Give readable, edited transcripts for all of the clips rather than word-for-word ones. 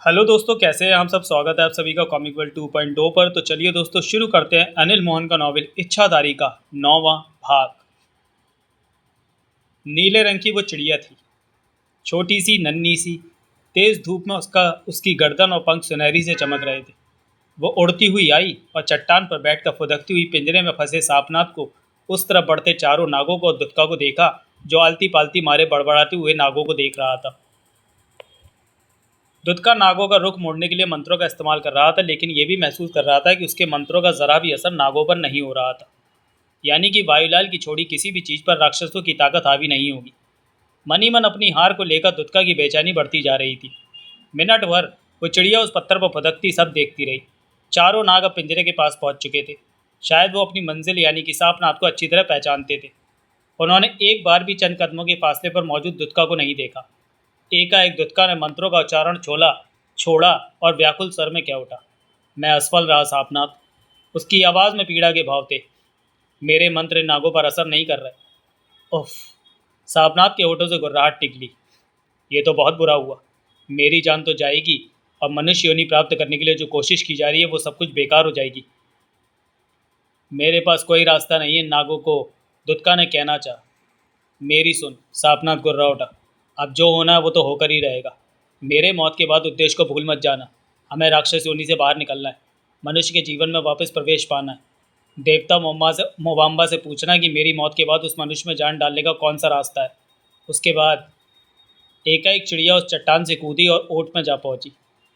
Hello दोस्तों, कैसे हैं आप सब। स्वागत है आप सभी का कॉमिक वर्ल्ड 2.0 पर। तो चलिए दोस्तों शुरू करते हैं अनिल मोहन का नॉवेल इच्छाधारी का 9वां भाग। नीले रंग की वो चिड़िया थी, छोटी सी नन्ही सी। तेज धूप में उसकी गर्दन और पंख सुनहरी से चमक रहे थे। वो उड़ती हुई आई और चट्टान पर बैठकर फुदकती हुई पिंजरे में फंसे सांपनाथ को, उस तरफ बढ़ते चारों नागों को और दुत्का को देखा, जो आलती पालती मारे बड़बड़ाते हुए नागों को देख रहा था। दुत्का नागों का रुख मोड़ने के लिए मंत्रों का इस्तेमाल कर रहा था, लेकिन यह भी महसूस कर रहा था कि उसके मंत्रों का जरा भी असर नागों पर नहीं हो रहा था। यानी कि वायुलाल की छोड़ी किसी भी चीज पर राक्षसों की ताकत हावी नहीं होगी। मन ही मन अपनी हार को लेकर दुत्का की बेचैनी बढ़ती जा रही थी। मिनट भर वो चिड़िया उस पत्थर पर फुदकती सब देखती रही। चारों नाग अब पिंजरे के पास पहुंच चुके थे। शायद वो अपनी मंजिल यानी कि सांपनाथ को अच्छी तरह पहचानते थे। उन्होंने एक बार भी चंद कदमों के फासले पर मौजूद दुत्का को नहीं देखा। एकाएक दुत्का ने मंत्रों का उच्चारण छोड़ा और व्याकुल स्वर में कह उठा, मैं असफल रहा सांपनाथ। उसकी आवाज़ में पीड़ा के भाव थे। मेरे मंत्र इन नागों पर असर नहीं कर रहे। उफ। सांपनाथ के होठों से गुर्राहट निकली। ये तो बहुत बुरा हुआ। मेरी जान तो जाएगी और मनुष्य योनि प्राप्त करने के लिए जो कोशिश की जा रही है वो सब कुछ बेकार हो जाएगी। मेरे पास कोई रास्ता नहीं है नागों को, दुत्का ने कहना चाहा। मेरी सुन, सांपनाथ गुर्रा उठा। अब जो होना है वो तो होकर ही रहेगा। मेरे मौत के बाद उद्देश्य को भूल मत जाना। हमें राक्षस योनि से बाहर निकलना है, मनुष्य के जीवन में वापस प्रवेश पाना है। देवता मोबाम्बा से पूछना कि मेरी मौत के बाद उस मनुष्य में जान डालने का कौन सा रास्ता है। उसके बाद एकाएक चिड़िया उस चट्टान से कूदी और ओट में जा पहुंची।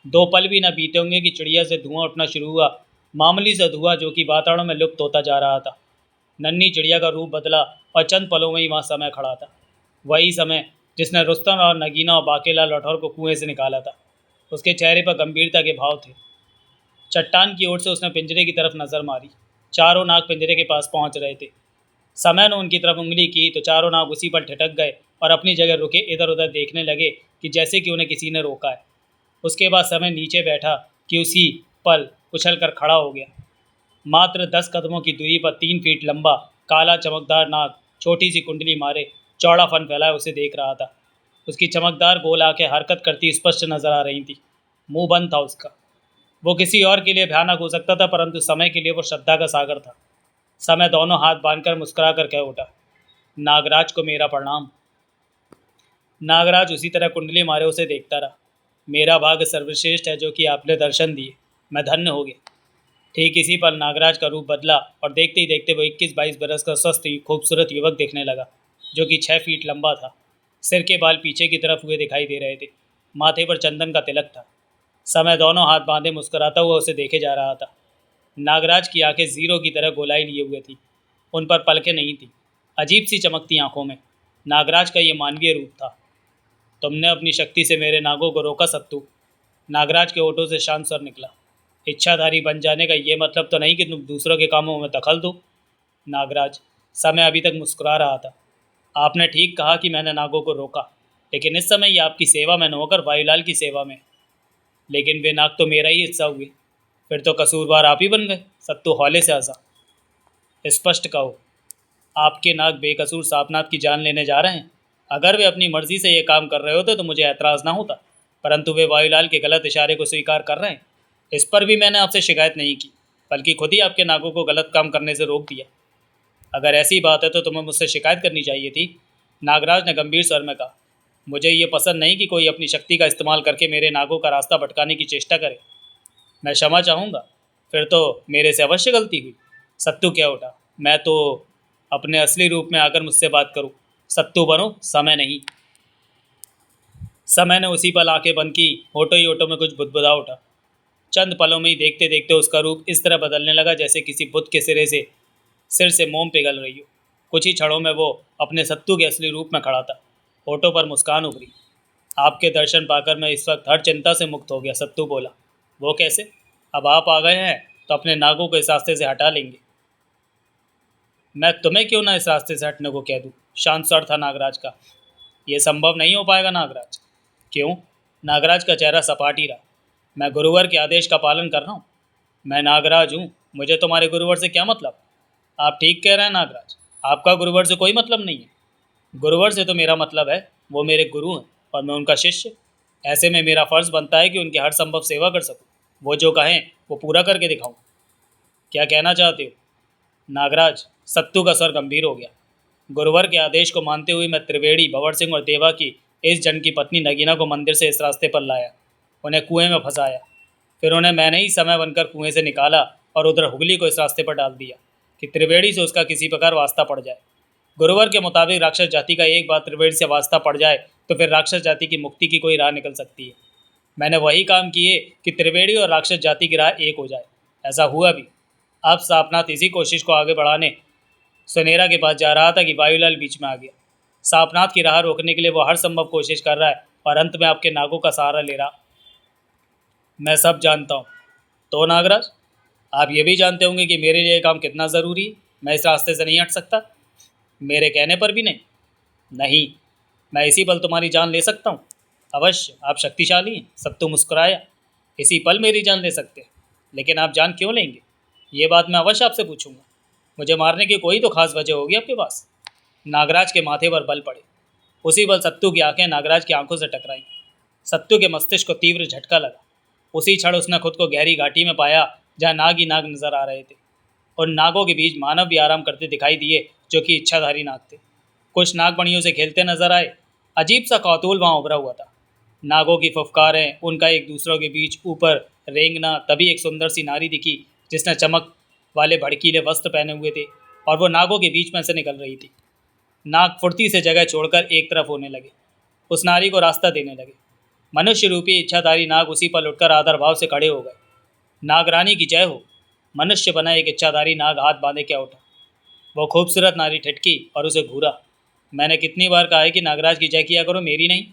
2 पल भी न बीते होंगे कि चिड़िया से धुआं उठना शुरू हुआ, मामूली सा धुआं जो कि वातावरण में लुप्त होता जा रहा था। नन्ही चिड़िया का रूप बदला और चंद पलों में ही वहाँ समय खड़ा था। वही समय जिसने रुस्तम और नगीना और बाकेला लठौर को कुएं से निकाला था। उसके चेहरे पर गंभीरता के भाव थे। चट्टान की ओर से उसने पिंजरे की तरफ नजर मारी। चारों नाग पिंजरे के पास पहुंच रहे थे। समय ने उनकी तरफ उंगली की तो चारों नाग उसी पर ठिठक गए और अपनी जगह रुके इधर उधर देखने लगे कि जैसे कि उन्हें किसी ने रोका है। उसके बाद समय नीचे बैठा कि उसी पल उछल कर खड़ा हो गया। मात्र 10 कदमों की दूरी पर 3 फीट लंबा काला चमकदार नाग छोटी सी कुंडली मारे चौड़ा फन फैलाए उसे देख रहा था। उसकी चमकदार गोल आंखें हरकत करती स्पष्ट नजर आ रही थी। मुंह बंद था उसका। वो किसी और के लिए भयानक हो सकता था, परंतु समय के लिए वो श्रद्धा का सागर था। समय दोनों हाथ बांधकर मुस्कुरा कर कह उठा, नागराज को मेरा प्रणाम। नागराज उसी तरह कुंडली मारे उसे देखता रहा। मेरा भाग्य सर्वश्रेष्ठ है जो कि आपने दर्शन दिए, मैं धन्य हो गया। ठीक इसी पर नागराज का रूप बदला और देखते ही देखते वो 21-22 बरस का स्वस्थ खूबसूरत युवक दिखने लगा, जो कि 6 फीट लंबा था। सिर के बाल पीछे की तरफ हुए दिखाई दे रहे थे। माथे पर चंदन का तिलक था। समय दोनों हाथ बांधे मुस्कुराता हुआ उसे देखे जा रहा था। नागराज की आंखें जीरो की तरह गोलाई लिए हुए थी। उन पर पलकें नहीं थी, अजीब सी चमकती आंखों में। नागराज का ये मानवीय रूप था। तुमने अपनी शक्ति से मेरे नागों को रोका सत्तू। नागराज के होठों से शांत स्वर निकला। इच्छाधारी बन जाने का ये मतलब तो नहीं कि तुम दूसरों के कामों में दखल दो। नागराज, समय अभी तक मुस्कुरा रहा था। आपने ठीक कहा कि मैंने नागों को रोका, लेकिन इस समय ये आपकी सेवा में न होकर वायुलाल की सेवा में। लेकिन वे नाग तो मेरा ही हिस्सा हुए। फिर तो कसूरवार आप ही बन गए। सत्तू हौले से हंसा। स्पष्ट कहो, आपके नाग बेकसूर सांपनाथ की जान लेने जा रहे हैं। अगर वे अपनी मर्जी से ये काम कर रहे होते तो मुझे ऐतराज़ ना होता, परंतु वे वायुलाल के गलत इशारे को स्वीकार कर रहे हैं। इस पर भी मैंने आपसे शिकायत नहीं की, बल्कि खुद ही आपके नागों को गलत काम करने से रोक दिया। अगर ऐसी बात है तो तुम्हें मुझसे शिकायत करनी चाहिए थी। नागराज ने गंभीर स्वर में कहा, मुझे ये पसंद नहीं कि कोई अपनी शक्ति का इस्तेमाल करके मेरे नागों का रास्ता भटकाने की चेष्टा करे। मैं क्षमा चाहूँगा। फिर तो मेरे से अवश्य गलती हुई। सत्तू क्या उठा, मैं तो अपने असली रूप में आकर मुझसे बात करूँ। सत्तू बनो, समय नहीं। समय ने उसी पल आंखें बंद की, होठों ही होठों में कुछ बुदबुदा उठा। चंद पलों में ही देखते देखते उसका रूप इस तरह बदलने लगा जैसे किसी बुत के सिर से मोम पिघल रही हो। कुछ ही क्षणों में वो अपने सत्तू के असली रूप में खड़ा था। होठों पर मुस्कान उभरी। आपके दर्शन पाकर मैं इस वक्त हर चिंता से मुक्त हो गया। सत्तू बोला। वो कैसे? अब आप आ गए हैं तो अपने नागों को इस रास्ते से हटा लेंगे। मैं तुम्हें क्यों ना इस रास्ते से हटने को कह दूँ? शांत स्वर था नागराज का। यह संभव नहीं हो पाएगा नागराज। क्यों? नागराज का चेहरा सपाट ही रहा। मैं गुरुवर के आदेश का पालन कर रहा हूँ। मैं नागराज हूँ, मुझे तुम्हारे गुरुवर से क्या मतलब? आप ठीक कह रहे हैं नागराज, आपका गुरुवर से कोई मतलब नहीं है। गुरुवर से तो मेरा मतलब है, वो मेरे गुरु हैं और मैं उनका शिष्य। ऐसे में मेरा फर्ज बनता है कि उनकी हर संभव सेवा कर सकूं। वो जो कहें वो पूरा करके दिखाऊं। क्या कहना चाहते हो? नागराज, सत्तू का स्वर गंभीर हो गया। गुरुवर के आदेश को मानते हुए मैं त्रिवेणी, भंवर सिंह और देवा की इस जन की पत्नी नगीना को मंदिर से इस रास्ते पर लाया, उन्हें कुएं में फंसाया। फिर उन्हें मैंने ही समय बनकर कुएं से निकाला और उधर हुगली को इस रास्ते पर डाल दिया कि त्रिवेणी से उसका किसी प्रकार वास्ता पड़ जाए। गुरुवर के मुताबिक राक्षस जाति का एक बार त्रिवेणी से वास्ता पड़ जाए तो फिर राक्षस जाति की मुक्ति की कोई राह निकल सकती है। मैंने वही काम किए कि त्रिवेणी और राक्षस जाति की राह एक हो जाए। ऐसा हुआ भी। अब सापनाथ इसी कोशिश को आगे बढ़ाने सुनेरा के पास जा रहा था कि वायुलाल बीच में आ गया। सापनाथ की राह रोकने के लिए वो हर संभव कोशिश कर रहा है और अंत में आपके नागों का सहारा ले रहा। मैं सब जानता हूँ। तो नागराज, आप ये भी जानते होंगे कि मेरे लिए काम कितना ज़रूरी है। मैं इस रास्ते से नहीं हट सकता। मेरे कहने पर भी नहीं? नहीं, मैं इसी पल तुम्हारी जान ले सकता हूँ। अवश्य, आप शक्तिशाली हैं। सत्तू मुस्कुराया। इसी पल मेरी जान ले सकते हैं, लेकिन आप जान क्यों लेंगे? ये बात मैं अवश्य आपसे पूछूंगा। मुझे मारने की कोई तो खास वजह होगी आपके पास। नागराज के माथे पर बल पड़े। उसी पल सत्तू की आंखें नागराज की आंखों से टकराईं। सत्तू के मस्तिष्क को तीव्र झटका लगा। उसी क्षण उसने खुद को गहरी घाटी में पाया जहाँ नाग ही नाग नजर आ रहे थे। और नागों के बीच मानव भी आराम करते दिखाई दिए, जो कि इच्छाधारी नाग थे। कुछ नाग मणियों से खेलते नजर आए। अजीब सा कौतूहल वहाँ उभरा हुआ था। नागों की फुफकारें, उनका एक दूसरों के बीच ऊपर रेंगना। तभी एक सुंदर सी नारी दिखी जिसने चमक वाले भड़कीले वस्त्र पहने हुए थे और वो नागों के बीच में से निकल रही थी। नाग फुर्ती से जगह छोड़कर एक तरफ होने लगे, उस नारी को रास्ता देने लगे। मनुष्य रूपी इच्छाधारी नाग उसी पर उठकर आदर भाव से खड़े हो गए। नागरानी की जय हो। मनुष्य बना एक इच्छाधारी नाग हाथ बांधे क्या उठा। वो खूबसूरत नारी ठिठकी और उसे घूरा। मैंने कितनी बार कहा है कि नागराज की जय किया करो, मेरी नहीं।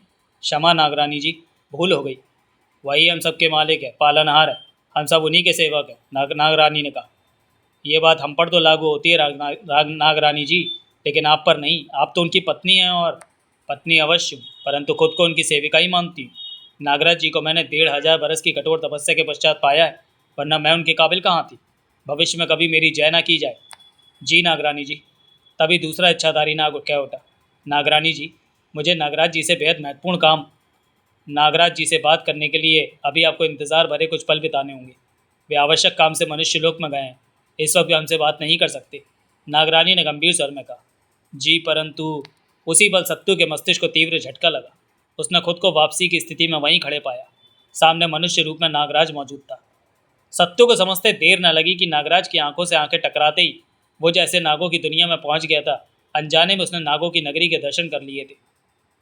क्षमा नागरानी जी, भूल हो गई। वही हम सबके मालिक है, पालनहार है। हम सब उन्हीं के सेवक हैं। नागरानी ने कहा। ये बात हम पर तो लागू होती है नागरानी जी, लेकिन आप पर नहीं। आप तो उनकी पत्नी हैं। और पत्नी अवश्य, परंतु खुद को उनकी सेविका ही मानती हूँ। नागराज जी को मैंने 1500 बरस की कठोर तपस्या के पश्चात पाया है, वरना मैं उनके काबिल कहाँ थी। भविष्य में कभी मेरी जय ना की जाए। जी नागरानी जी। तभी दूसरा इच्छाधारी नाग कह उठा। नागरानी जी, मुझे नागराज जी से बेहद महत्वपूर्ण काम। नागराज जी से बात करने के लिए अभी आपको इंतज़ार भरे कुछ पल बिताने होंगे। वे आवश्यक काम से मनुष्य लोक में गए हैं। इस वक्त वे हमसे बात नहीं कर सकते। नागरानी ने गंभीर स्वर में कहा। जी, परंतु उसी पल सत्तू के मस्तिष्क को तीव्र झटका लगा। उसने खुद को वापसी की स्थिति में वहीं खड़े पाया। सामने मनुष्य रूप में नागराज मौजूद था। सत्तू को समझते देर न लगी कि नागराज की आंखों से आंखें टकराते ही वो जैसे नागों की दुनिया में पहुंच गया था। अनजाने में उसने नागों की नगरी के दर्शन कर लिए थे।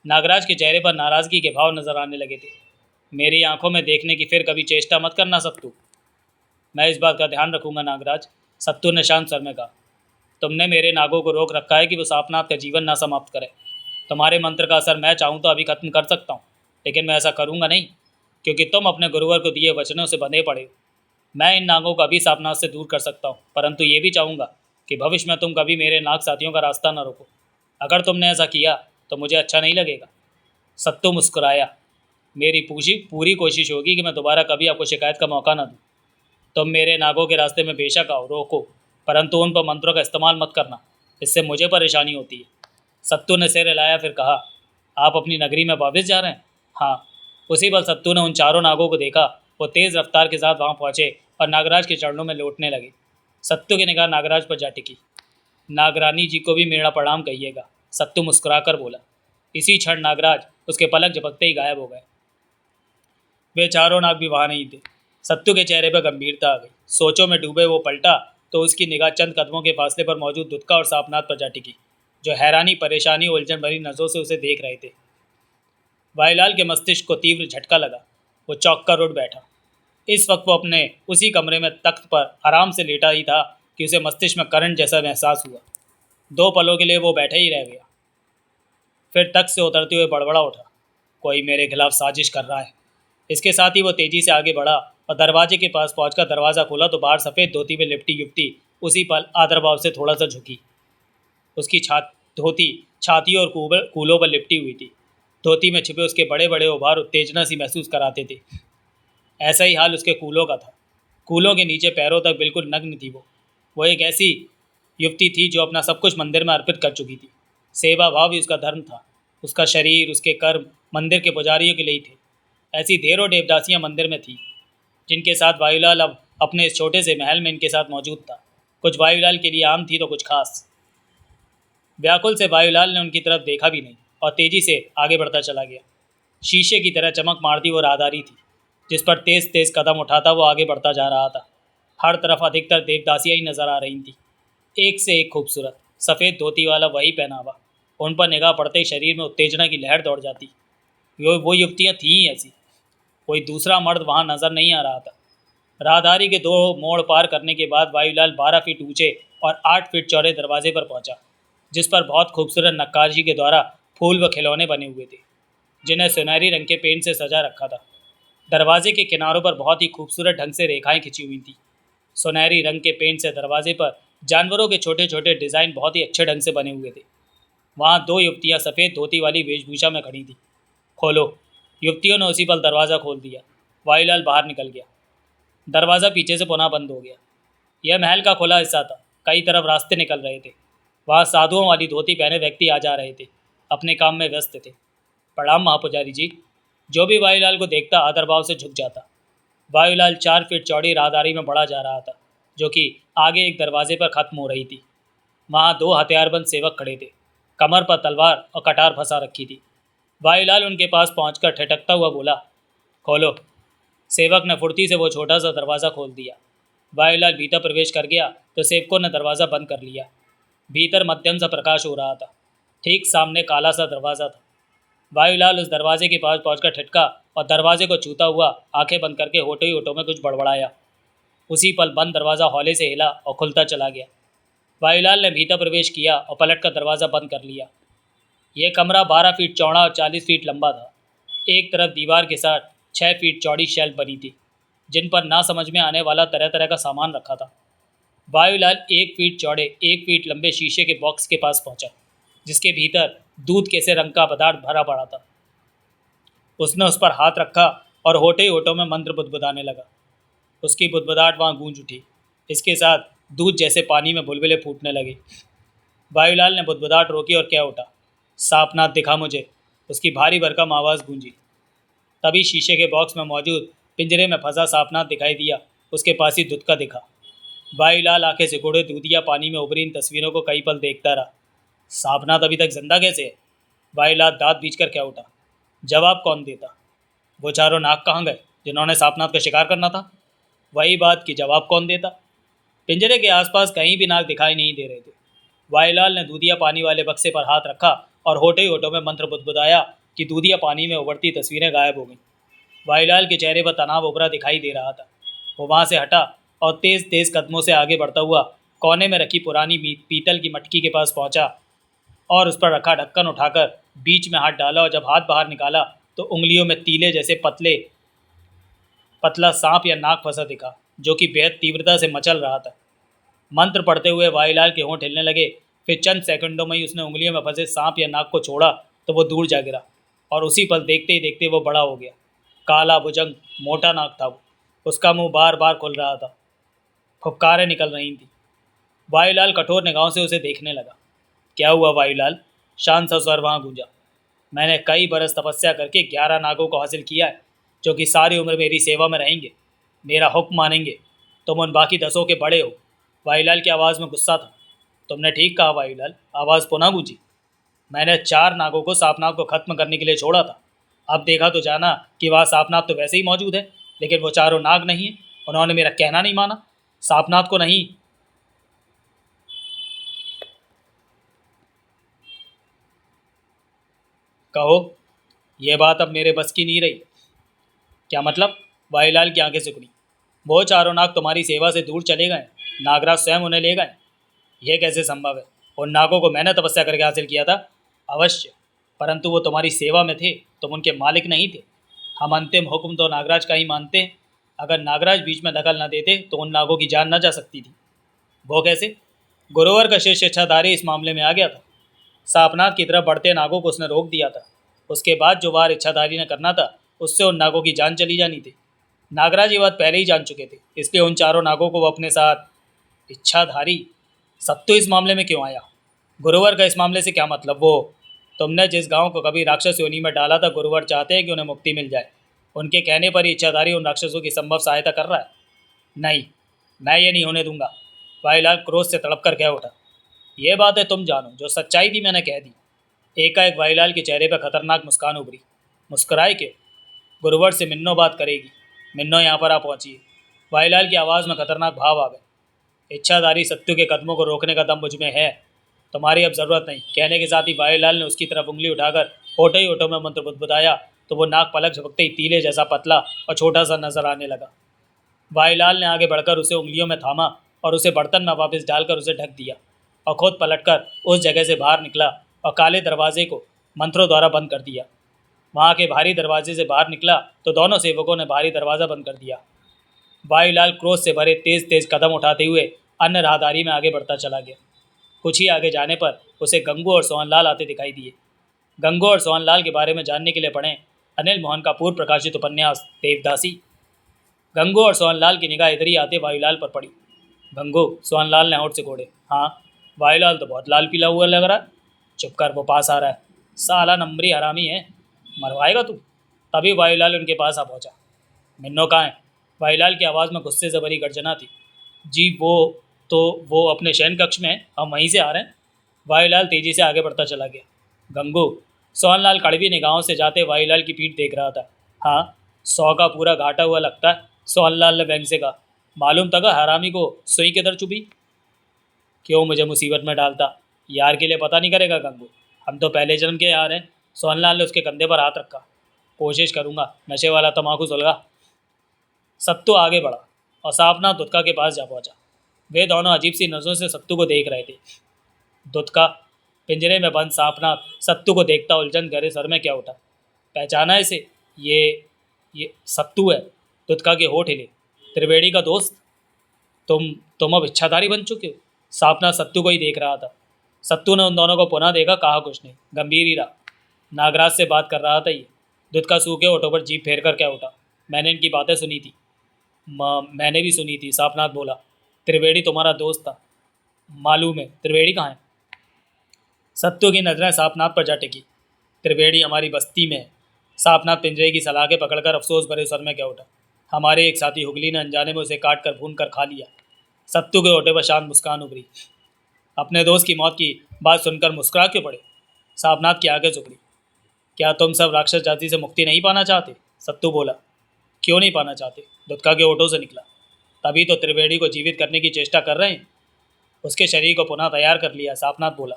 नागराज के चेहरे पर नाराजगी के भाव नजर आने लगे थे। मेरी आंखों में देखने की फिर कभी चेष्टा मत करना सत्तू। मैं इस बात का ध्यान रखूंगा नागराज, सत्तू ने शांत स्वर में कहा। तुमने मेरे नागों को रोक रखा है कि वो सापनाथ का जीवन ना समाप्त करे। तुम्हारे मंत्र का असर मैं चाहूँ तो अभी खत्म कर सकता हूँ, लेकिन मैं ऐसा करूँगा नहीं, क्योंकि तुम अपने गुरुवर को दिए वचनों से बंधे पड़े हो। मैं इन नागों को अभी सापनाथ से दूर कर सकता हूँ, परंतु ये भी चाहूँगा कि भविष्य में तुम कभी मेरे नाग साथियों का रास्ता न रोको। अगर तुमने ऐसा किया तो मुझे अच्छा नहीं लगेगा। सत्तू मुस्कुराया। मेरी पूरी कोशिश होगी कि मैं दोबारा कभी आपको शिकायत का मौका न दूँ। तुम मेरे नागों के रास्ते में बेशक आओ, रोको, परंतु उन पर मंत्रों का इस्तेमाल मत करना, इससे मुझे परेशानी होती है। सत्तू ने सिर हिलाया, फिर कहा। आप अपनी नगरी में वापस जा रहे हैं? हाँ। उसी पल सत्तू ने उन चारों नागों को देखा। वो तेज़ रफ्तार के साथ वहाँ पहुँचे और नागराज के चरणों में लौटने लगे। सत्तू की निगाह नागराज पर जा टिकी। नागरानी जी को भी मेरा प्रणाम कहिएगा, सत्तू मुस्कुराकर बोला। इसी क्षण नागराज उसके पलक झपकते ही गायब हो गए। वे चारों नाग भी वहाँ नहीं थे। सत्तू के चेहरे पर गंभीरता आ गई। सोचों में डूबे वो पलटा तो उसकी निगाह चंद कदमों के फासले पर मौजूद दुत्का और सापनाथ पर जा टिकी, जो हैरानी, परेशानी, उलझन भरी नजरों से उसे देख रहे थे। वायुलाल के मस्तिष्क को तीव्र झटका लगा। वो चौंक कर उठ बैठा। इस वक्त वो अपने उसी कमरे में तख्त पर आराम से लेटा ही था कि उसे मस्तिष्क में करंट जैसा महसूस हुआ। 2 पलों के लिए वो बैठे ही रह गया। फिर तख्त से उतरते हुए बड़बड़ा उठा। कोई मेरे खिलाफ साजिश कर रहा है। इसके साथ ही वो तेजी से आगे बढ़ा और दरवाजे के पास पहुंचकर दरवाज़ा खोला तो बाहर सफ़ेद धोती में लिपटी युवती उसी पल आदरभाव से थोड़ा सा झुकी। उसकी धोती छाती और कूलों पर लिपटी हुई थी। धोती में छिपे उसके बड़े बड़े उभार उत्तेजना सी महसूस कराते थे। ऐसा ही हाल उसके कूलों का था। कूलों के नीचे पैरों तक बिल्कुल नग्न थी। वो एक ऐसी युवती थी जो अपना सब कुछ मंदिर में अर्पित कर चुकी थी। सेवा भाव ही उसका धर्म था। उसका शरीर, उसके कर्म मंदिर के पुजारियों के लिए ही थे। ऐसी ढेरों देवदासियां मंदिर में थी जिनके साथ वायुलाल अब अपने इस छोटे से महल में इनके साथ मौजूद था। कुछ वायुलाल के लिए आम थी तो कुछ खास। व्याकुल से वायुलाल ने उनकी तरफ देखा भी नहीं और तेजी से आगे बढ़ता चला गया। शीशे की तरह चमक मारती वो राहदारी थी जिस पर तेज तेज कदम उठाता वो आगे बढ़ता जा रहा था। हर तरफ अधिकतर देवदासियां ही नजर आ रही थी, एक से एक खूबसूरत, सफ़ेद धोती वाला वही पहनावा। उन पर निगाह पड़ते ही शरीर में उत्तेजना की लहर दौड़ जाती। वो युवतियां थीं ही ऐसी। कोई दूसरा मर्द वहां नजर नहीं आ रहा था। राहदारी के दो मोड़ पार करने के बाद वायुलाल 12 फीट ऊंचे और 8 फीट चौड़े दरवाजे पर पहुंचा, जिस पर बहुत खूबसूरत नक्काशी के द्वारा फूल व खिलौने बने हुए थे जिन्हें सुनहरी रंग के पेंट से सजा रखा था। दरवाजे के किनारों पर बहुत ही खूबसूरत ढंग से रेखाएं खिंची हुई थी। सुनहरी रंग के पेंट से दरवाजे पर जानवरों के छोटे छोटे डिज़ाइन बहुत ही अच्छे ढंग से बने हुए थे। वहाँ दो युवतियाँ सफ़ेद धोती वाली वेशभूषा में खड़ी थी। खोलो। युवतियों ने उसी पल दरवाज़ा खोल दिया। वायुलाल बाहर निकल गया। दरवाज़ा पीछे से पुनः बंद हो गया। यह महल का खुला हिस्सा था। कई तरफ रास्ते निकल रहे थे। वहाँ साधुओं वाली धोती पहने व्यक्ति आ जा रहे थे, अपने काम में व्यस्त थे। प्रणाम महापुजारी जी। जो भी वायुलाल को देखता आदर भाव से झुक जाता। वायुलाल 4 फीट चौड़ी राहदारी में बढ़ा जा रहा था जो कि आगे एक दरवाजे पर खत्म हो रही थी। वहाँ दो हथियारबंद सेवक खड़े थे, कमर पर तलवार और कटार फंसा रखी थी। वायुलाल उनके पास पहुंचकर ठिठकता हुआ बोला, खोलो। सेवक ने फुर्ती से वो छोटा सा दरवाज़ा खोल दिया। वायुलाल भीतर प्रवेश कर गया तो सेवकों ने दरवाज़ा बंद कर लिया। भीतर मध्यम सा प्रकाश हो रहा था। ठीक सामने काला सा दरवाज़ा था। वायुलाल उस दरवाजे के पास पहुंचकर ठिठका और दरवाजे को छूता हुआ आंखें बंद करके होठों ही होठों में कुछ बड़बड़ाया। उसी पल बंद दरवाज़ा हौले से हिला और खुलता चला गया। वायुलाल ने भीतर प्रवेश किया और पलट कर दरवाज़ा बंद कर लिया। यह कमरा 12 फीट चौड़ा और 40 फीट लंबा था। एक तरफ दीवार के साथ 6 फीट चौड़ी शेल्फ बनी थी जिन पर ना समझ में आने वाला तरह तरह का सामान रखा था। वायुलाल 1 फीट चौड़े 1 फीट लंबे शीशे के बॉक्स के पास पहुंचा जिसके भीतर दूध कैसे रंग का पदार्थ भरा पड़ा था। उसने उस पर हाथ रखा और होठे होठों में मंत्र बुदबुदाने लगा। उसकी बुदबुदाहट वहाँ गूंज उठी। इसके साथ दूध जैसे पानी में बुलबुले फूटने लगे। वायुलाल ने बुदबुदाहट रोकी और कह उठा, सापनाथ दिखा मुझे। उसकी भारी भरकम आवाज़ गूंजी। तभी शीशे के बॉक्स में मौजूद पिंजरे में फंसा सापनाथ दिखाई दिया। उसके पास ही दुधका दिखा। वायुलाल आंखें सिकोड़े दूधिया पानी में उभरी इन तस्वीरों को कई पल देखता रहा। सापनाथ अभी तक जिंदा कैसे है? वायुलाल दांत बींचकर कह उठा। जवाब कौन देता? वो चारों नाग कहाँ गए जिन्होंने सापनाथ का शिकार करना था? वही बात कि जवाब कौन देता? पिंजरे के आसपास कहीं भी नाग दिखाई नहीं दे रहे थे। वायुलाल ने दूधिया पानी वाले बक्से पर हाथ रखा और होठे होठों में मंत्र बुदबुदाया कि दूधिया पानी में उभरती तस्वीरें गायब हो गईं। वायुलाल के चेहरे पर तनाव उभरा दिखाई दे रहा था। वो वहाँ से हटा और तेज़ तेज़ कदमों से आगे बढ़ता हुआ कोने में रखी पुरानी पीतल की मटकी के पास पहुँचा और उस पर रखा ढक्कन उठाकर बीच में हाथ डाला और जब हाथ बाहर निकाला तो उंगलियों में तीले जैसे पतला सांप या नाग फंसा दिखा जो कि बेहद तीव्रता से मचल रहा था। मंत्र पढ़ते हुए वायुलाल के होंठ हिलने लगे। फिर चंद सेकंडों में ही उसने उंगलियों में फंसे सांप या नाग को छोड़ा तो वो दूर जा गिरा और उसी पल देखते ही देखते वो बड़ा हो गया। काला भुजंग मोटा नाग था वो। उसका मुंह बार बार खुल रहा था। फुफकारें निकल रही थी। वायुलाल कठोर निगाहों से उसे देखने लगा। क्या हुआ वायुलाल? शांत सा स्वर वहाँ गूंजा। मैंने कई बरस तपस्या करके 11 नागों को हासिल किया है जो कि सारी उम्र मेरी सेवा में रहेंगे, मेरा हुक्म मानेंगे। तुम उन बाकी 10 के बड़े हो। वायुलाल की आवाज़ में गुस्सा था। तुमने ठीक कहा वायुलाल, आवाज़ पुनः गूंजी। मैंने 4 नागों को सापनाथ को खत्म करने के लिए छोड़ा था। अब देखा तो जाना कि वहाँ सापनाथ तो वैसे ही मौजूद है, लेकिन वो चारों नाग नहीं है। उन्होंने मेरा कहना नहीं माना। सापनाथ को नहीं। कहो। यह बात अब मेरे बस की नहीं रही। क्या मतलब? वायुलाल की आंखें सिकुड़ी। वो चारों नाग तुम्हारी सेवा से दूर चले गए। नागराज स्वयं उन्हें ले गए। यह कैसे संभव है? उन नागों को मैंने तपस्या करके हासिल किया था। अवश्य, परंतु वो तुम्हारी सेवा में थे, तुम उनके मालिक नहीं थे। हम अंतिम हुक्म तो नागराज का ही मानते हैं। अगर नागराज बीच में दखल न देते तो उन नागों की जान न जा सकती थी। वो कैसे? गुरुवर का शिष्य इच्छाधारी इस मामले में आ गया था। सापनाथ की तरफ बढ़ते नागों को उसने रोक दिया था। उसके बाद जो वार इच्छाधारी ने करना था उससे उन नागों की जान चली जानी थी। नागराज ये बात पहले ही जान चुके थे, इसलिए उन चारों नागों को वो अपने साथ। इच्छाधारी सत्तू इस मामले में क्यों आया? गुरुवर का इस मामले से क्या मतलब? वो तुमने जिस गांव को कभी राक्षस योनि में डाला था, गुरुवर चाहते हैं कि उन्हें मुक्ति मिल जाए। उनके कहने पर ही इच्छाधारी उन राक्षसों की संभव सहायता कर रहा है। नहीं, मैं ये नहीं होने दूंगा। वायुलाल क्रोध से तड़प कर कह उठा। ये बातें तुम जानो, जो सच्चाई थी मैंने कह दी। एकाएक वायुलाल के चेहरे पर खतरनाक मुस्कान उभरी। मुस्कुराए क्यों? गुरुवर से मिन्नो बात करेगी। मिन्नो यहाँ पर आ पहुंची है। वायुलाल की आवाज़ में खतरनाक भाव आ गए। इच्छाधारी सत्तू के कदमों को रोकने का दम मुझ में है, तुम्हारी अब ज़रूरत नहीं। कहने के साथ ही वायुलाल ने उसकी तरफ उंगली उठाकर होठों ही होठों में मंत्र बुदबुदाया तो वो नाक पलक झपकते ही तीले जैसा पतला और छोटा सा नजर आने लगा। वायुलाल ने आगे बढ़कर उसे उंगलियों में थामा और उसे बर्तन में वापस डालकर उसे ढक दिया और खुद पलटकर उस जगह से बाहर निकला और काले दरवाजे को मंत्रों द्वारा बंद कर दिया। वहाँ के भारी दरवाजे से बाहर निकला तो दोनों सेवकों ने भारी दरवाज़ा बंद कर दिया। वायुलाल क्रोध से भरे तेज तेज कदम उठाते हुए अन्य राहदारी में आगे बढ़ता चला गया। कुछ ही आगे जाने पर उसे गंगू और सोहनलाल आते दिखाई दिए। गंगू और सोहनलाल के बारे में जानने के लिए पढ़ें अनिल मोहन का पूर्व प्रकाशित उपन्यास देवदासी। गंगू और सोहनलाल की निगाह इधर ही आते वायुलाल पर पड़ी। गंगू, सोहनलाल ने होठ से कोड़े। हाँ, वायुलाल तो बहुत लाल पीला हुआ लग रहा है। चुप कर, वो पास आ रहा है। साला नंबरी हरामी है, मरवाएगा तू। तभी वायुलाल उनके पास आ पहुंचा। मिन्नो कहाँ है? वायुलाल की आवाज़ में गुस्से से भरी गर्जना थी। जी वो अपने शयन कक्ष में है, हम वहीं से आ रहे हैं। वायुलाल तेजी से आगे बढ़ता चला गया। गंगू, सोहनलाल कड़वी निगाहों से जाते वायुलाल की पीठ देख रहा था। हाँ, 100 का पूरा घाटा हुआ लगता है, सोहनलाल ने व्यंग से कहा। मालूम था का हरामी को सुई किधर चुभी। क्यों मुझे मुसीबत में डालता? यार के लिए पता नहीं करेगा गंगू, हम तो पहले जन्म के यार हैं। सोहनलाल ने उसके कंधे पर हाथ रखा। कोशिश करूंगा, नशे वाला तम्बाकू सुलगा। सत्तू आगे बढ़ा और सापना दुत्का के पास जा पहुंचा। वे दोनों अजीब सी नज़रों से सत्तू को देख रहे थे। दुत्का, पिंजरे में बंद सापनाथ सत्तू को देखता उलझन गहरे सर में क्या उठा। पहचाना इसे? ये सत्तू है। दुत्का के होठ हिले। त्रिवेणी का दोस्त? तुम अब इच्छाधारी बन चुके हो। सापनाथ सत्तू को ही देख रहा था। सत्तू ने उन दोनों को पुनः देखा, कहा कुछ नहीं, गंभीर ही रहा। नागराज से बात कर रहा था ये। दुत्का सूखे होठों पर जीभ फेर कर क्या उठा। मैंने इनकी बातें सुनी थी। मैंने भी सुनी थी, सापनाथ बोला। त्रिवेणी तुम्हारा दोस्त था। मालूम है। त्रिवेणी कहाँ है? सत्तू की नजरें सापनाथ पर जा टिकी। त्रिवेणी हमारी बस्ती में है। सापनाथ पिंजरे की सलाखें पकड़कर अफसोस भरे स्वर में क्या उठा। हमारे एक साथी हुगली ने अनजाने में उसे काट कर भून कर खा लिया। सत्तू के होठे पर शांत मुस्कान उभरी। अपने दोस्त की मौत की बात सुनकर मुस्कुरा क्यों पड़े? सापनाथ की आंखें झुकड़ी। क्या तुम सब राक्षस जाति से मुक्ति नहीं पाना चाहते? सत्तू बोला। क्यों नहीं पाना चाहते? दुत्का के होठों से निकला। तभी तो त्रिवेणी को जीवित करने की चेष्टा कर रहे हैं। उसके शरीर को पुनः तैयार कर लिया, सापनाथ बोला।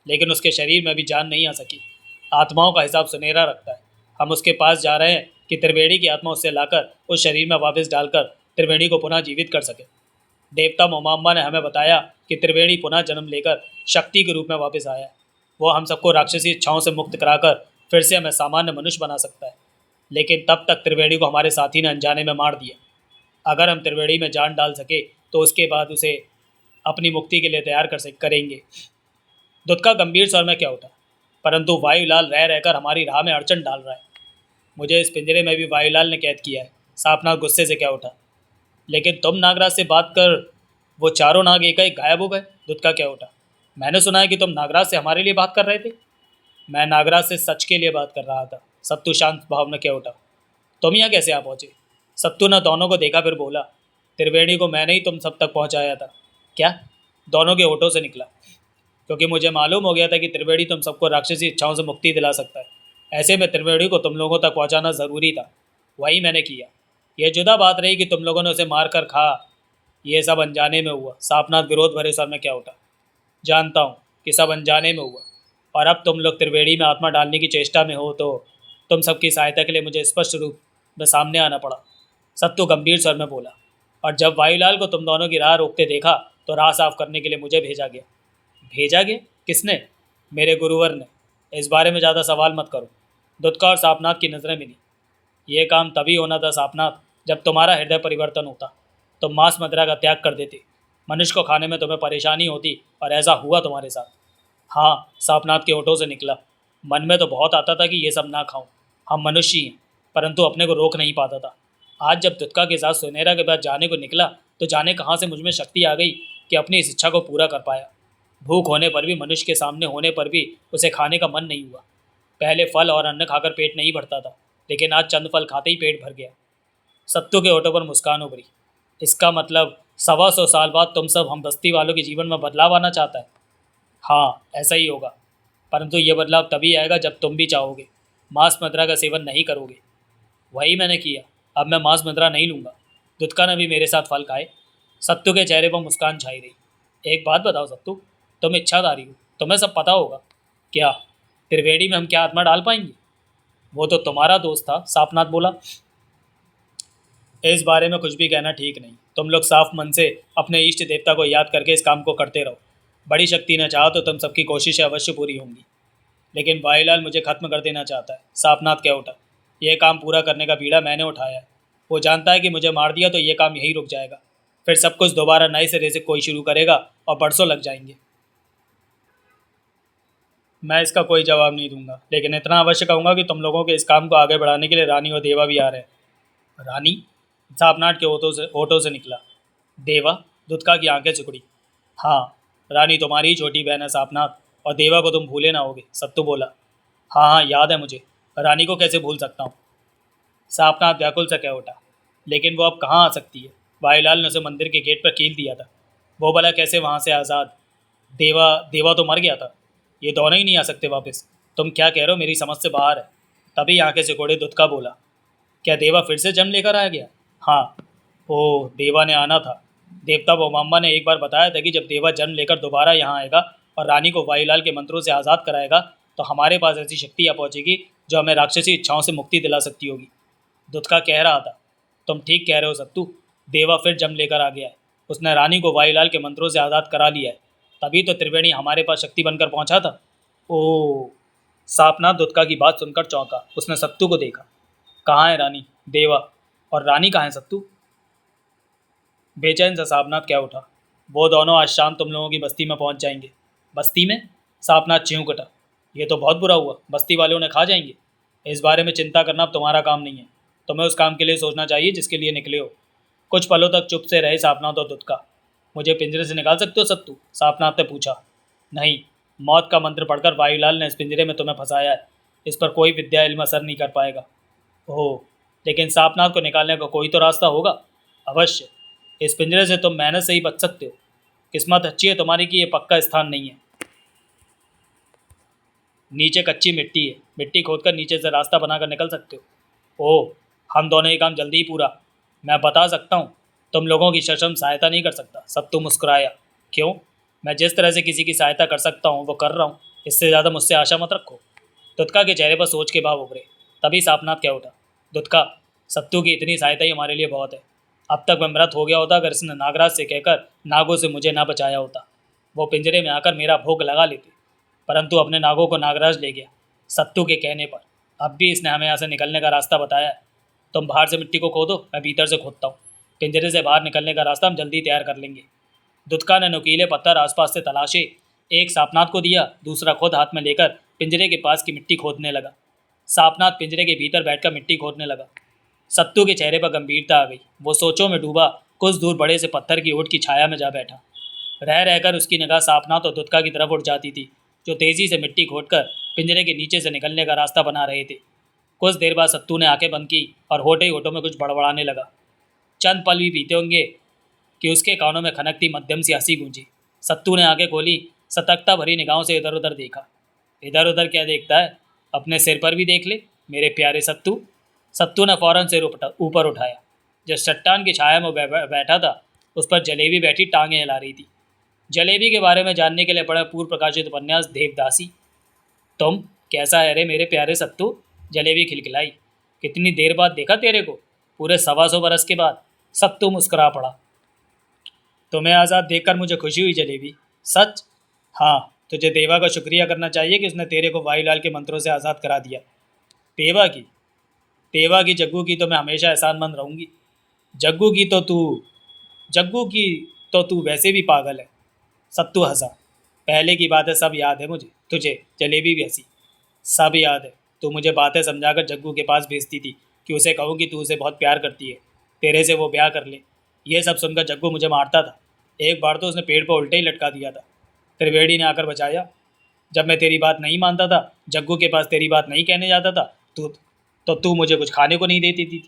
लेकिन उसके शरीर में भी जान नहीं आ सकी। आत्माओं का हिसाब सुनहरा रखता है। हम उसके पास जा रहे हैं कि त्रिवेणी की आत्मा उससे लाकर उस शरीर में वापस डालकर त्रिवेणी को पुनः जीवित कर सके। देवता मोमाम्बा ने हमें बताया कि त्रिवेणी पुनः जन्म लेकर शक्ति के रूप में वापस आया है। वो हम सबको राक्षसी इच्छाओं से मुक्त कराकर फिर से हमें सामान्य मनुष्य बना सकता है। लेकिन तब तक त्रिवेणी को हमारे साथी ने अनजाने में मार दिया। अगर हम त्रिवेणी में जान डाल सके तो उसके बाद उसे अपनी मुक्ति के लिए तैयार करेंगे। दुत्का गंभीर स्वर में क्या उठा। परंतु वायुलाल रह रहकर हमारी राह में अड़चन डाल रहा है। मुझे इस पिंजरे में भी वायुलाल ने कैद किया है। सापनाथ गुस्से से क्या उठा। लेकिन तुम नागराज से बात कर वो चारों नाग एकाएक गायब हो गए। दुत्का क्या उठा। मैंने सुना है कि तुम नागराज से हमारे लिए बात कर रहे थे। मैं नागराज से सच के लिए बात कर रहा था। सत्तू शांत भाव में क्या उठा। तुम यहाँ कैसे आ पहुँचे? सत्तू ने दोनों को देखा फिर बोला। त्रिवेणी को मैंने ही तुम सब तक पहुँचाया था। क्या? दोनों के होठों से निकला। क्योंकि मुझे मालूम हो गया था कि त्रिवेणी तुम सबको राक्षसी इच्छाओं से मुक्ति दिला सकता है। ऐसे में त्रिवेणी को तुम लोगों तक पहुँचाना ज़रूरी था। वही मैंने किया। यह जुदा बात रही कि तुम लोगों ने उसे मार कर खा। ये सब अनजाने में हुआ। सापनाथ विरोध भरे स्वर में क्या उठा। जानता हूँ कि सब अनजाने में हुआ और अब तुम लोग त्रिवेणी में आत्मा डालने की चेष्टा में हो तो तुम सबकी सहायता के लिए मुझे स्पष्ट रूप में सामने आना पड़ा। सत्तू गंभीर स्वर में बोला। और जब वायुलाल को तुम दोनों की राह रोकते देखा तो राह साफ करने के लिए मुझे भेजा गया। भेजा गया? किसने? मेरे गुरुवर ने। इस बारे में ज़्यादा सवाल मत करो। दुत्का और सापनाथ की नज़रें मिली। ये काम तभी होना था सापनाथ जब तुम्हारा हृदय परिवर्तन होता। तुम मांस मदिरा का त्याग कर देते। मनुष्य को खाने में तुम्हें परेशानी होती और ऐसा हुआ तुम्हारे साथ। हाँ, सापनाथ के होठों से निकला। मन में तो बहुत आता था कि ये सब ना खाऊं। हम मनुष्य ही हैं, परंतु अपने को रोक नहीं पाता था। आज जब दुत्का के साथ सुनहरा के बाद जाने को निकला तो जाने कहाँ से मुझ में शक्ति आ गई कि अपनी इस इच्छा को पूरा कर पाया। भूख होने पर भी, मनुष्य के सामने होने पर भी उसे खाने का मन नहीं हुआ। पहले फल और अन्न खाकर पेट नहीं भरता था, लेकिन आज चंद फल खाते ही पेट भर गया। सत्तू के होठों पर मुस्कान उभरी। इसका मतलब 125 साल बाद तुम सब हम बस्ती वालों के जीवन में बदलाव आना चाहता है। हाँ, ऐसा ही होगा, परंतु ये बदलाव तभी आएगा जब तुम भी चाहोगे, मांस मदिरा का सेवन नहीं करोगे। वही मैंने किया, अब मैं मांस मदिरा नहीं लूँगा। दुत्का ने भी मेरे साथ फल खाए। सत्तू के चेहरे पर मुस्कान छाई रही। एक बात बताओ सत्तू, तुम इच्छाधारी हो, तुम्हें सब पता होगा। क्या त्रिवेणी में हम क्या आत्मा डाल पाएंगे? वो तो तुम्हारा दोस्त था, सापनाथ बोला। इस बारे में कुछ भी कहना ठीक नहीं। तुम लोग साफ मन से अपने इष्ट देवता को याद करके इस काम को करते रहो। बड़ी शक्ति ने चाहा तो तुम सबकी कोशिशें अवश्य पूरी होंगी। लेकिन भाईलाल मुझे खत्म कर देना चाहता है, सापनाथ कह उठा। यह काम पूरा करने का बीड़ा मैंने उठाया है। वो जानता है कि मुझे मार दिया तो ये काम यहीं रुक जाएगा, फिर सब कुछ दोबारा नए सिरे से कोई शुरू करेगा और बरसों लग जाएंगे। मैं इसका कोई जवाब नहीं दूंगा, लेकिन इतना अवश्य कहूंगा कि तुम लोगों के इस काम को आगे बढ़ाने के लिए रानी और देवा भी आ रहे हैं। रानी? सापनाट के ओटों से निकला। देवा? दुत्का की आंखें सिकुड़ी। हाँ, रानी तुम्हारी ही छोटी बहन है सापनाथ, और देवा को तुम भूले ना होगे, सत्तू बोला। हाँ हाँ, याद है मुझे, रानी को कैसे भूल सकता हूँ। सापनाथ व्याकुल से कह उठा। लेकिन वो अब कहाँ आ सकती है? भाईलाल ने उसे मंदिर के गेट पर कील दिया था, वो भला कैसे वहाँ से आज़ाद? देवा देवा तो मर गया था, ये दोनों ही नहीं आ सकते वापस। तुम क्या कह रहे हो, मेरी समझ से बाहर है। तभी आंखें से कोड़े दुत्का बोला। क्या देवा फिर से जन्म लेकर आ गया? हाँ। ओह, देवा ने आना था। देवता बोमाम्बा ने एक बार बताया था कि जब देवा जन्म लेकर दोबारा यहाँ आएगा और रानी को वायुलाल के मंत्रों से आज़ाद कराएगा तो हमारे पास ऐसी शक्ति आ पहुँचेगी जो हमें राक्षसी इच्छाओं से मुक्ति दिला सकती होगी। दुत्का कह रहा था। तुम ठीक कह रहे हो सत्तू, देवा फिर जन्म लेकर आ गया है। उसने रानी को वायुलाल के मंत्रों से आज़ाद करा लिया है, तभी तो त्रिवेणी हमारे पास शक्ति बनकर पहुंचा था। ओह! सापनाथ दुत्का की बात सुनकर चौंका। उसने सत्तू को देखा। कहाँ है रानी? देवा? और रानी कहाँ है सत्तू? बेचैन सा सापनाथ क्या उठा। वो दोनों आज शाम तुम लोगों की बस्ती में पहुंच जाएंगे। बस्ती में? सापनाथ चिंक उठा। ये तो बहुत बुरा हुआ, बस्ती वाले उन्हें खा जाएंगे। इस बारे में चिंता करना अब तुम्हारा काम नहीं है। तुम्हें उस काम के लिए सोचना चाहिए जिसके लिए निकले हो। कुछ पलों तक चुप से रहे सापनाथ और दुत्का। मुझे पिंजरे से निकाल सकते हो सत्तू? सापनाथ ने पूछा। नहीं, मौत का मंत्र पढ़कर वायुलाल ने इस पिंजरे में तुम्हें फंसाया है। इस पर कोई विद्या इल्म असर नहीं कर पाएगा। ओह, लेकिन सापनाथ को निकालने का कोई तो रास्ता होगा। अवश्य, इस पिंजरे से तुम मेहनत से ही बच सकते हो। किस्मत अच्छी है तुम्हारी कि ये पक्का स्थान नहीं है। नीचे कच्ची मिट्टी है, मिट्टी खोदकर नीचे से रास्ता बनाकर निकल सकते हो। ओह, हम दोनों ये काम जल्दी ही पूरा। मैं बता सकता हूँ, तुम लोगों की सक्षम सहायता नहीं कर सकता। सत्तू मुस्कुराया। क्यों? मैं जिस तरह से किसी की सहायता कर सकता हूँ वो कर रहा हूँ, इससे ज़्यादा मुझसे आशा मत रखो। दुत्का के चेहरे पर सोच के भाव उभरे। तभी सापनाथ क्या उठा। दुत्का, सत्तू की इतनी सहायता ही हमारे लिए बहुत है। अब तक मैं मृत हो गया होता अगर इसने नागराज से कहकर नागों से मुझे ना बचाया होता। वो पिंजरे में आकर मेरा भोग लगा लेते, परंतु अपने नागों को नागराज ले गया, सत्तू के कहने पर। अब भी इसने हमें यहाँ से निकलने का रास्ता बताया है। तुम बाहर से मिट्टी को खोदो, मैं भीतर से खोदता हूँ। पिंजरे से बाहर निकलने का रास्ता हम जल्दी तैयार कर लेंगे। दुत्का ने नुकीले पत्थर आसपास से तलाशे। एक सापनाथ को दिया, दूसरा खुद हाथ में लेकर पिंजरे के पास की मिट्टी खोदने लगा। सापनाथ पिंजरे के भीतर बैठकर मिट्टी खोदने लगा। सत्तू के चेहरे पर गंभीरता आ गई। वो सोचों में डूबा कुछ दूर बड़े से पत्थर की ओट की छाया में जा बैठा। रह रहकर उसकी निगाह सापनाथ और दुत्का की तरफ उठ जाती थी, जो तेजी से मिट्टी खोदकर पिंजरे के नीचे से निकलने का रास्ता बना रहे थे। कुछ देर बाद सत्तू ने आंखें बंद की और होठे ही होठों में कुछ बड़बड़ाने लगा। चंद पल भी बीते होंगे कि उसके कानों में खनकती मध्यम सी हंसी गूंजी। सत्तू ने आंखें खोली, सतर्कता भरी निगाहों से इधर उधर देखा। इधर उधर क्या देखता है, अपने सिर पर भी देख ले मेरे प्यारे सत्तू। सत्तू ने फौरन सिर ऊपर उठाया। जिस चट्टान की छाया में बैठा था उस पर जलेबी बैठी टांगें हिला रही थी। जलेबी के बारे में जानने के लिए पढ़ा पूर्व प्रकाशित उपन्यास देवदासी। तुम कैसा है रे मेरे प्यारे सत्तू? जलेबी खिलखिलाई। कितनी देर बाद देखा तेरे को, पूरे 125 बरस के बाद। सत्तू मुस्कुरा पड़ा। तुम्हें आज़ाद देखकर मुझे खुशी हुई जलेबी। सच? हाँ, तुझे देवा का शुक्रिया करना चाहिए कि उसने तेरे को वायुलाल के मंत्रों से आज़ाद करा दिया। देवा की? देवा की, जग्गू की तो मैं हमेशा एहसानमंद रहूँगी। जग्गू की तो तू जग्गू की तो तू वैसे भी पागल है। सत्तू हंसा। पहले की बातें सब याद है मुझे। तुझे? जलेबी भी हंसी। सब याद है। तू मुझे बातें समझाकर जग्गू के पास भेजती थी कि उसे कहूँ कि तू उसे बहुत प्यार करती है, तेरे से वो ब्याह कर ले। ये सब सुनकर जग्गू मुझे मारता था। एक बार तो उसने पेड़ पर उल्टे ही लटका दिया था। त्रिवेणी ने आकर बचाया। जब मैं तेरी बात नहीं मानता था, जग्गू के पास तेरी बात नहीं कहने जाता था, तो तू मुझे कुछ खाने को नहीं देती थी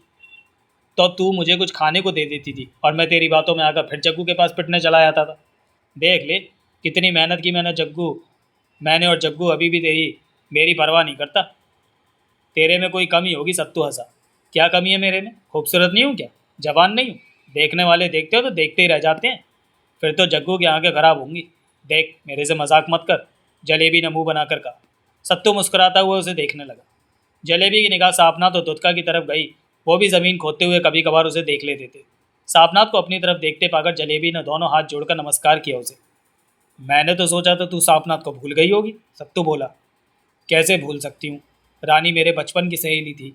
तो तू मुझे कुछ खाने को दे देती थी और मैं तेरी बातों में आकर फिर जग्गू के पास पिटने चला जाता था। देख ले कितनी मेहनत की मैंने और जग्गू अभी भी तेरी मेरी परवाह नहीं करता। तेरे में कोई कमी होगी सत्तू हंसा। क्या कमी है मेरे में? खूबसूरत नहीं हूँ क्या? जवान नहीं हूँ? देखने वाले देखते हो तो देखते ही रह जाते हैं। फिर तो जग्गू की आंखें खराब होंगी। देख मेरे से मजाक मत कर, जलेबी ने मुंह बनाकर कहा। सत्तू मुस्कुराता हुआ उसे देखने लगा। जलेबी की निगाह सापनाथ और दुत्का की तरफ गई। वो भी ज़मीन खोदते हुए कभी कभार उसे देख लेते थे। सापनाथ को अपनी तरफ देखते पाकर जलेबी ने दोनों हाथ जोड़कर नमस्कार किया उसे। मैंने तो सोचा था तू सापनाथ को भूल गई होगी, सत्तू बोला। कैसे भूल सकती हूँ? रानी मेरे बचपन की सहेली थी।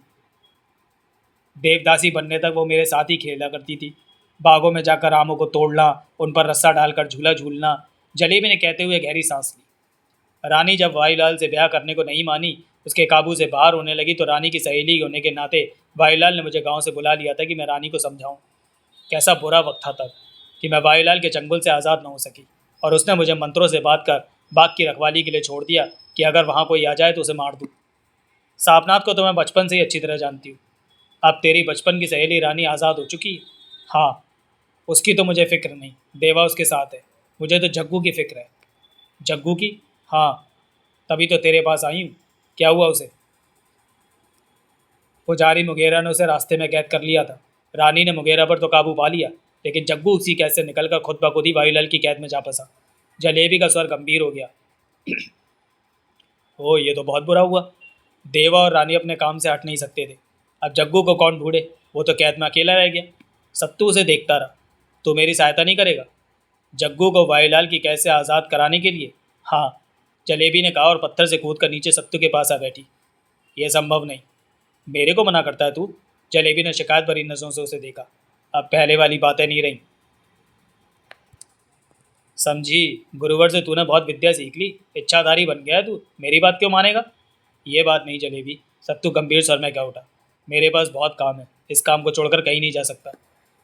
देवदासी बनने तक वो मेरे साथ ही खेला करती थी। बागों में जाकर आमों को तोड़ना, उन पर रस्सा डालकर झूला झूलना। जलेबी ने कहते हुए गहरी सांस ली। रानी जब वाईलाल से ब्याह करने को नहीं मानी, उसके काबू से बाहर होने लगी, तो रानी की सहेली होने के नाते वाईलाल ने मुझे गांव से बुला लिया था कि मैं रानी को समझाऊं। कैसा बुरा वक्त था तब कि मैं वाईलाल के चंगुल से आज़ाद न हो सकी, और उसने मुझे मंत्रों से बात कर बाग की रखवाली के लिए छोड़ दिया कि अगर वहाँ कोई आ जाए तो उसे मार दूँ। सापनाथ को तो मैं बचपन से ही अच्छी तरह जानती हूँ। अब तेरी बचपन की सहेली रानी आज़ाद हो चुकी है। हाँ, उसकी तो मुझे फिक्र नहीं, देवा उसके साथ है। मुझे तो जग्गू की फिक्र है। जग्गू की? हाँ, तभी तो तेरे पास आई हूँ। क्या हुआ उसे? पुजारी मुगेरा ने उसे रास्ते में कैद कर लिया था। रानी ने मुगेरा पर तो काबू पा लिया, लेकिन जग्गू उसी कैद से निकलकर खुद ब खुद ही वायुलाल की कैद में जा फंसा। जलेबी का स्वर गंभीर हो गया। ओह, ये तो बहुत बुरा हुआ। देवा और रानी अपने काम से हट नहीं सकते थे। अब जग्गू को कौन ढूंढे? वो तो कैद में अकेला रह गया। सत्तू उसे देखता रहा। तो मेरी सहायता नहीं करेगा जग्गू को वायुलाल की कैद से आज़ाद कराने के लिए? हाँ, जलेबी ने कहा और पत्थर से कूद कर नीचे सत्तू के पास आ बैठी। यह संभव नहीं। मेरे को मना करता है तू? जलेबी ने शिकायत भरी नज़रों से उसे देखा। अब पहले वाली बातें नहीं रहीं। समझी, गुरुवर से तूने बहुत विद्या सीख ली, इच्छाधारी बन गया है तू। मेरी बात क्यों मानेगा? ये बात नहीं जलेबी, सत्तू गंभीर स्वर में कह उठा। मेरे पास बहुत काम है, इस काम को छोड़कर कहीं नहीं जा सकता।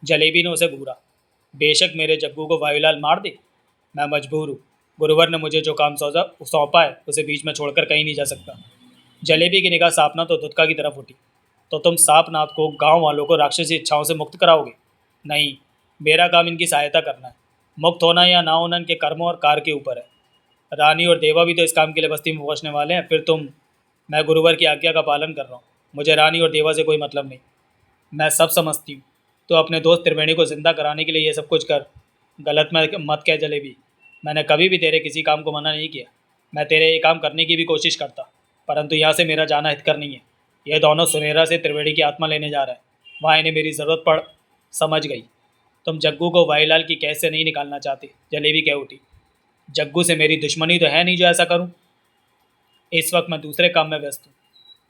जलेबी ने उसे घूरा। बेशक मेरे जग्गू को वायुलाल मार दे, मैं मजबूर हूँ। गुरुवर ने मुझे जो काम सौंपा है उसे बीच में छोड़कर कहीं नहीं जा सकता। जलेबी की निगाह सापनाथ तो दुत्का की तरफ उठी। तो तुम सापनाथ को, गांव वालों को राक्षसी इच्छाओं से मुक्त कराओगे? नहीं, मेरा काम इनकी सहायता करना है। मुक्त होना या ना होना इनके कर्मों और कार्य के ऊपर है। रानी और देवा भी तो इस काम के लिए बस्ती में पहुँचने वाले हैं। फिर तुम? मैं गुरुवर की आज्ञा का पालन कर रहा हूँ। मुझे रानी और देवा से कोई मतलब नहीं। मैं सब समझती हूँ। तो अपने दोस्त त्रिवेणी को जिंदा कराने के लिए ये सब कुछ कर। गलत में मत कह जलेबी। मैंने कभी भी तेरे किसी काम को मना नहीं किया। मैं तेरे ये काम करने की भी कोशिश करता, परंतु यहाँ से मेरा जाना हितकर नहीं है। ये दोनों सुनेरा से त्रिवेणी की आत्मा लेने जा रहा है। वहाँ इन्हें मेरी ज़रूरत पड़। समझ गई। तुम जग्गू को वाईलाल की कैद से नहीं निकालना चाहते, जलेबी कह उठी। जग्गू से मेरी दुश्मनी तो है नहीं जो ऐसा करूँ। इस वक्त मैं दूसरे काम में व्यस्त हूँ।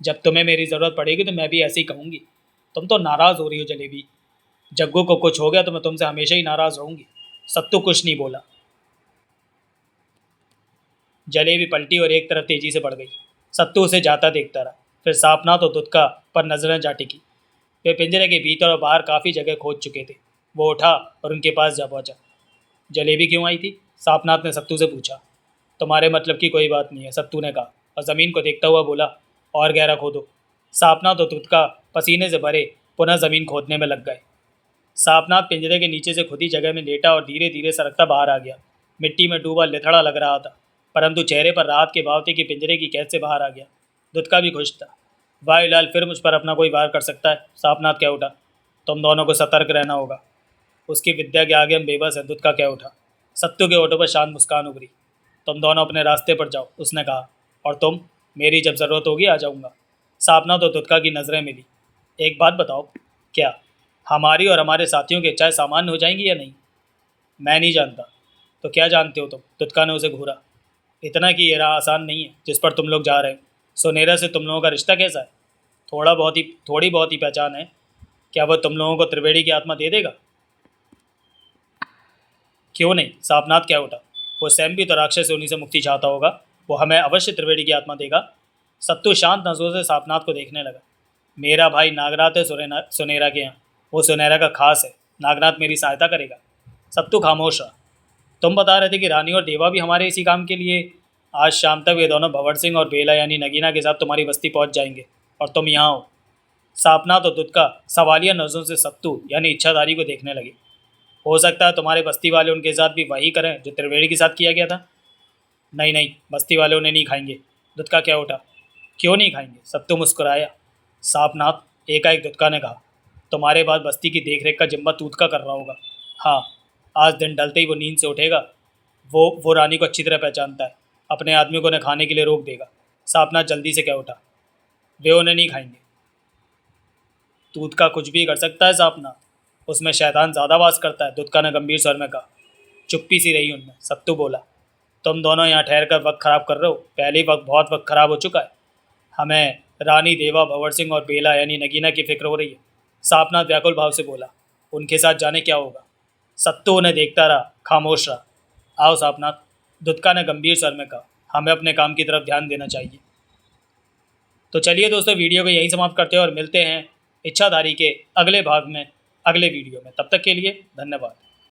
जब तुम्हें मेरी ज़रूरत पड़ेगी तो मैं भी ऐसे ही कहूँगी। तुम तो नाराज़ हो रही हो जलेबी। जग्गू को कुछ हो गया तो मैं तुमसे हमेशा ही नाराज़ रहूँगी। सत्तू कुछ नहीं बोला। जलेबी पलटी और एक तरफ तेजी से बढ़ गई। सत्तू उसे जाता देखता रहा। फिर सापनाथ और दुत्का पर नजरें जा टिकी। वे पिंजरे के भीतर और बाहर काफ़ी जगह खोज चुके थे। वो उठा और उनके पास जा पहुंचा। जलेबी क्यों आई थी? सापनाथ ने सत्तू से पूछा। तुम्हारे मतलब की कोई बात नहीं है, सत्तू ने कहा और ज़मीन को देखता हुआ बोला, और गहरा खोदो। सापनाथ और दुत्का पसीने से भरे पुनः ज़मीन खोदने में लग गए। सापनाथ पिंजरे के नीचे से खुदी जगह में लेटा और धीरे धीरे सरकता बाहर आ गया। मिट्टी में डूबा लिथड़ा लग रहा था, परंतु चेहरे पर राहत के भाव थे कि पिंजरे की कैद से बाहर आ गया। दुत्का भी खुश था। वायुलाल फिर मुझ पर अपना कोई वार कर सकता है, सापनाथ कह उठा। तुम दोनों को सतर्क रहना होगा। उसकी विद्या के आगे हम बेबस है, दुत्का कह उठा। सत्तू के होठों पर शांत मुस्कान उभरी। तुम दोनों अपने रास्ते पर जाओ, उसने कहा। और तुम? मेरी जब ज़रूरत होगी आ जाऊँगा। सापनाथ और दुत्का की नज़रें मिली। एक बात बताओ, क्या हमारी और हमारे साथियों की इच्छाएं सामान्य हो जाएंगी या नहीं? मैं नहीं जानता। तो क्या जानते हो तुम? तुत्का ने उसे घूरा। इतना कि ये राह आसान नहीं है जिस पर तुम लोग जा रहे हो। सोनेरा से तुम लोगों का रिश्ता कैसा है? थोड़ी बहुत ही पहचान है। क्या वह तुम लोगों को त्रिवेणी की आत्मा दे देगा? क्यों नहीं, सापनाथ क्या उठा। वो स्वयं भी तो राक्षस से उन्हीं से मुक्ति चाहता होगा। वो हमें अवश्य त्रिवेणी की आत्मा देगा। सत्तू शांत नजरों से सापनाथ को देखने लगा। मेरा भाई नागराथ है सुनेरा के यहाँ। वो सुनेरा का खास है। नागनाथ मेरी सहायता करेगा। सत्तू खामोश रहा। तुम बता रहे थे कि रानी और देवा भी हमारे इसी काम के लिए। आज शाम तक ये दोनों भंवर सिंह और बेला यानी नगीना के साथ तुम्हारी बस्ती पहुंच जाएंगे और तुम यहाँ हो। सापनाथ और दुत्का सवालिया नजरों से सत्तू यानी इच्छाधारी को देखने लगे। हो सकता है तुम्हारे बस्ती वाले उनके साथ भी वही करें जो त्रिवेणी के साथ किया गया था। नहीं नहीं, बस्ती वाले उन्हें नहीं खाएंगे। दुत्का क्या उठा। क्यों नहीं खाएंगे? सत्तू मुस्कुराया। सापनाथ, एकाएक दुत्का ने कहा, तुम्हारे बाद बस्ती की देखरेख का जिम्मा तूत का कर रहा होगा। हाँ, आज दिन ढलते ही वो नींद से उठेगा। वो रानी को अच्छी तरह पहचानता है, अपने आदमी को उन्हें खाने के लिए रोक देगा। सापनाथ जल्दी से क्या उठा। वे उन्हें नहीं खाएंगे। तूत का कुछ भी कर सकता है सापनाथ, उसमें शैतान ज़्यादा वास करता है, दुत्का ने गंभीर स्वर में कहा। चुप्पी सी रही उनमें। सत्तू बोला, तुम दोनों यहाँ ठहर कर वक्त खराब कर रहे हो। पहले ही बहुत वक्त खराब हो चुका है। हमें रानी, देवा, भंवर सिंह और बेला यानी नगीना की फिक्र हो रही है। सापनाथ व्याकुल भाव से बोला, उनके साथ जाने क्या होगा। सत्तू उन्हें देखता रहा, खामोश रहा। आओ सापनाथ, दुत्का ने गंभीर स्वर में कहा, हमें अपने काम की तरफ ध्यान देना चाहिए। तो चलिए दोस्तों, वीडियो को यहीं समाप्त करते हैं और मिलते हैं इच्छाधारी के अगले भाग में, अगले वीडियो में। तब तक के लिए धन्यवाद।